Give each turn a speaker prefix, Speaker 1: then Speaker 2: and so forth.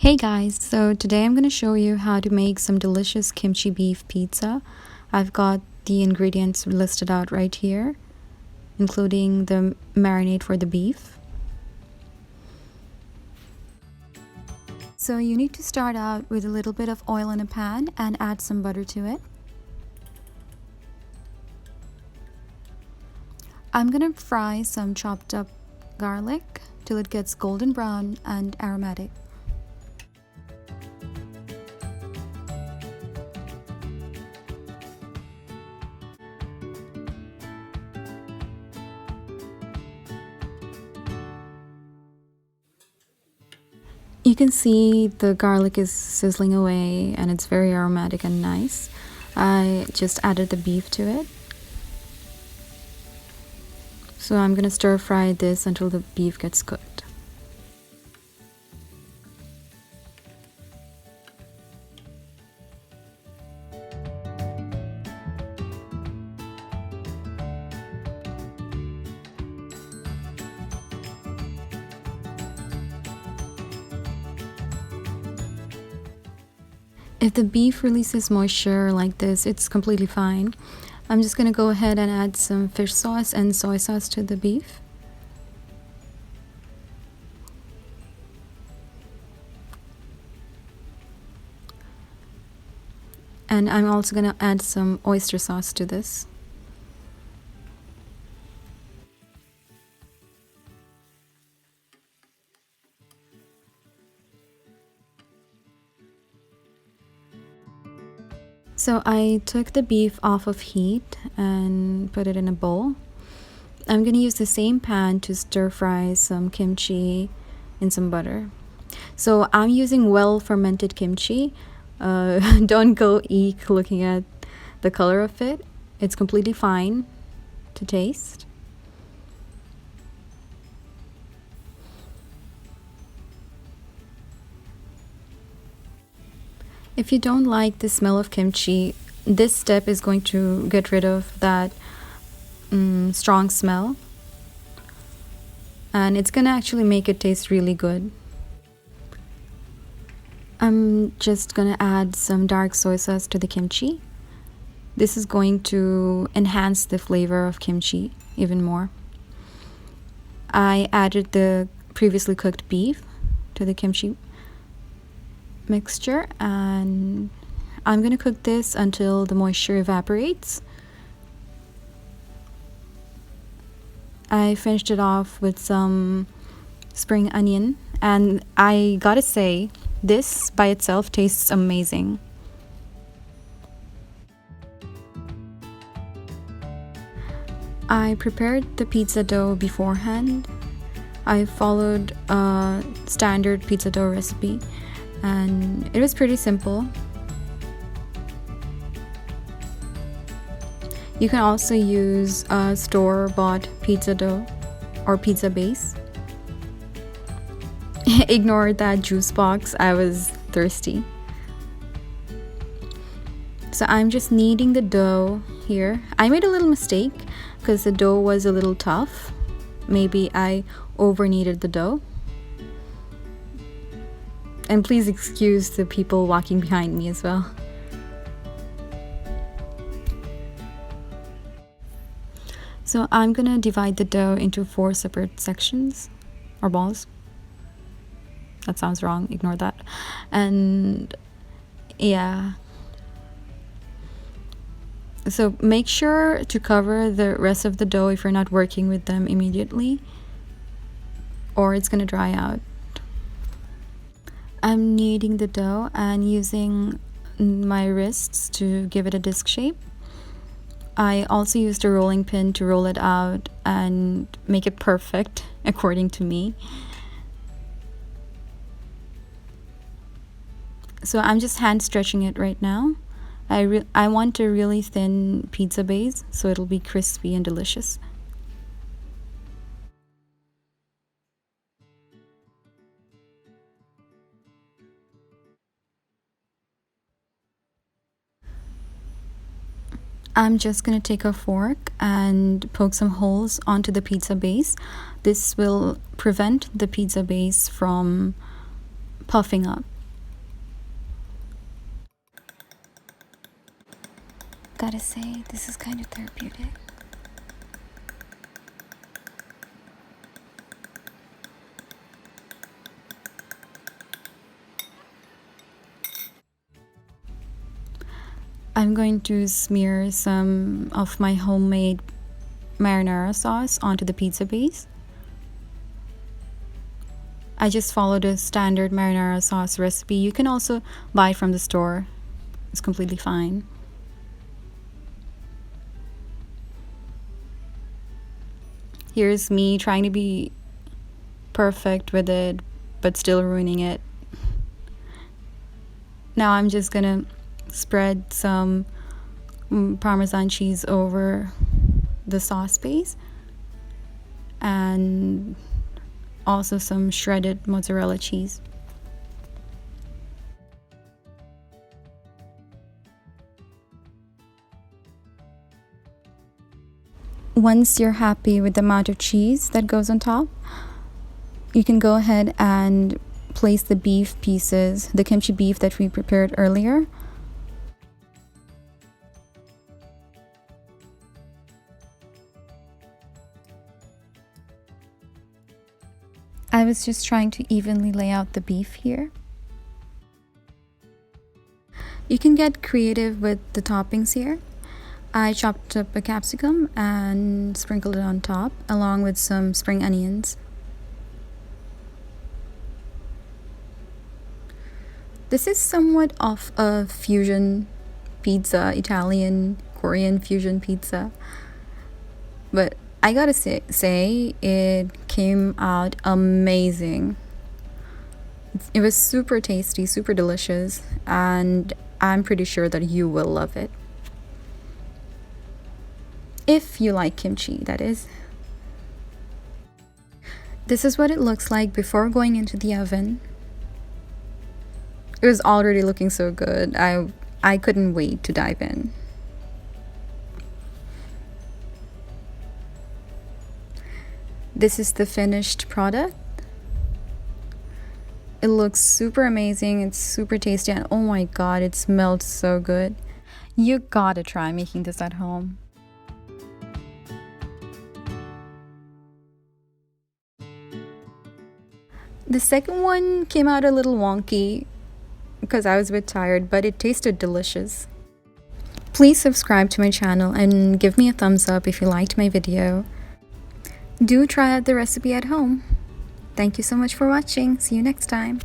Speaker 1: Hey guys, so today I'm going to show you how to make some delicious kimchi beef pizza. I've got the ingredients listed out right here, including the marinade for the beef. So you need to start out with a little bit of oil in a pan and add some butter to it. I'm going to fry some chopped up garlic till it gets golden brown and aromatic. You can see the garlic is sizzling away and it's very aromatic and nice. I just added the beef to it. So I'm going to stir fry this until the beef gets cooked. If the beef releases moisture like this, it's completely fine. I'm just gonna go ahead and add some fish sauce and soy sauce to the beef. And I'm also gonna add some oyster sauce to this. So I took the beef off of heat and put it in a bowl. I'm going to use the same pan to stir fry some kimchi in some butter. So I'm using well fermented kimchi. Don't go eek looking at the color of it. It's completely fine to taste. If you don't like the smell of kimchi, this step is going to get rid of that strong smell, and it's gonna actually make it taste really good. I'm just gonna add some dark soy sauce to the kimchi. This is going to enhance the flavor of kimchi even more. I added the previously cooked beef to the kimchi mixture, and I'm gonna cook this until the moisture evaporates. I finished it off with some spring onion, and I gotta say, this by itself tastes amazing. I prepared the pizza dough beforehand. I followed a standard pizza dough recipe, and it was pretty simple. You can also use a store-bought pizza dough or pizza base. Ignore that juice box, I was thirsty. So I'm just kneading the dough here. I made a little mistake because the dough was a little tough. Maybe I over kneaded the dough. And please excuse the people walking behind me as well. So I'm gonna divide the dough into 4 separate sections or balls. That sounds wrong, ignore that. And yeah. So make sure to cover the rest of the dough if you're not working with them immediately, or it's gonna dry out. I'm kneading the dough and using my wrists to give it a disc shape. I also used a rolling pin to roll it out and make it perfect, according to me. So I'm just hand stretching it right now. I want a really thin pizza base so it'll be crispy and delicious. I'm just going to take a fork and poke some holes onto the pizza base. This will prevent the pizza base from puffing up Gotta say, this is kind of therapeutic. I'm going to smear some of my homemade marinara sauce onto the pizza base. I just followed a standard marinara sauce recipe. You can also buy it from the store. It's completely fine. Here's me trying to be perfect with it, but still ruining it. Now I'm just gonna spread some Parmesan cheese over the sauce base and also some shredded mozzarella cheese. Once you're happy with the amount of cheese that goes on top, you can go ahead and place the beef pieces, the kimchi beef that we prepared earlier. I was just trying to evenly lay out the beef here. You can get creative with the toppings here. I chopped up a capsicum and sprinkled it on top, along with some spring onions. This is somewhat of a fusion pizza, Italian, Korean fusion pizza. But I gotta say, it came out amazing. It was super tasty, super delicious, and I'm pretty sure that you will love it. If you like kimchi, that is. This is what it looks like before going into the oven. It was already looking so good. I couldn't wait to dive in. This is the finished product. It looks super amazing. It's super tasty, and oh my god, it smells so good. You gotta try making this at home. The second one came out a little wonky because I was a bit tired, but it tasted delicious. Please subscribe to my channel and give me a thumbs up if you liked my video. Do try out the recipe at home. Thank you so much for watching. See you next time.